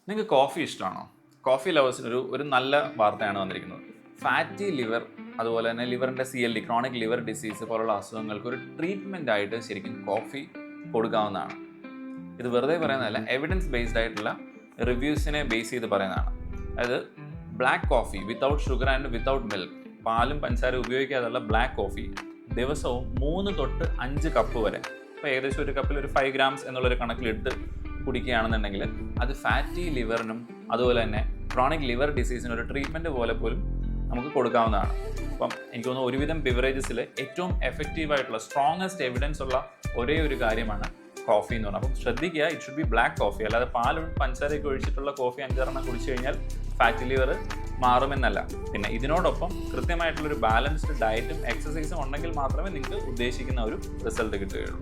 നിങ്ങൾക്ക് കോഫി ഇഷ്ടമാണോ? കോഫി ലവേഴ്സിന് ഒരു നല്ല വാർത്തയാണ് വന്നിരിക്കുന്നത്. ഫാറ്റി ലിവർ, അതുപോലെ തന്നെ ലിവറിൻ്റെ CLD, ക്രോണിക് ലിവർ ഡിസീസ് പോലുള്ള അസുഖങ്ങൾക്ക് ഒരു ട്രീറ്റ്മെൻ്റ് ആയിട്ട് ശരിക്കും കോഫി കൊടുക്കാവുന്നതാണ്. ഇത് വെറുതെ പറയുന്നതല്ല, എവിഡൻസ് ബേസ്ഡ് ആയിട്ടുള്ള റിവ്യൂസിനെ ബേസ് ചെയ്ത് പറയുന്നതാണ്. അതായത് black coffee without sugar and without milk, പാലും പഞ്ചസാര ഉപയോഗിക്കാതുള്ള ബ്ലാക്ക് കോഫി ദിവസവും 3 തൊട്ട് 5 കപ്പ് വരെ, ഇപ്പോൾ ഏകദേശം ഒരു കപ്പിൽ ഒരു 5 grams എന്നുള്ളൊരു കണക്കിലിട്ട് കുടിക്കുകയാണെന്നുണ്ടെങ്കിൽ അത് ഫാറ്റി ലിവറിനും അതുപോലെ തന്നെ ക്രോണിക് ലിവർ ഡിസീസിനും ഒരു ട്രീറ്റ്മെൻറ്റ് പോലെ പോലും നമുക്ക് കൊടുക്കാവുന്നതാണ്. അപ്പം എനിക്ക് തോന്നുന്നു ഒരുവിധം ബിവറേജസിൽ ഏറ്റവും എഫക്റ്റീവായിട്ടുള്ള സ്ട്രോങ്ങസ്റ്റ് എവിഡൻസ് ഉള്ള ഒരേ ഒരു കാര്യമാണ് കോഫി എന്ന് പറഞ്ഞാൽ. അപ്പം ശ്രദ്ധിക്കുക, it should be black coffee, അല്ലാതെ പാലും പഞ്ചസാരയൊക്കെ ഒഴിച്ചിട്ടുള്ള കോഫി 5 കുടിച്ചു കഴിഞ്ഞാൽ ഫാറ്റി ലിവർ മാറുമെന്നല്ല. പിന്നെ ഇതിനോടൊപ്പം കൃത്യമായിട്ടുള്ളൊരു ബാലൻസ്ഡ് ഡയറ്റും എക്സസൈസും ഉണ്ടെങ്കിൽ മാത്രമേ നിങ്ങൾക്ക് ഉദ്ദേശിക്കുന്ന ഒരു റിസൾട്ട് കിട്ടുകയുള്ളൂ.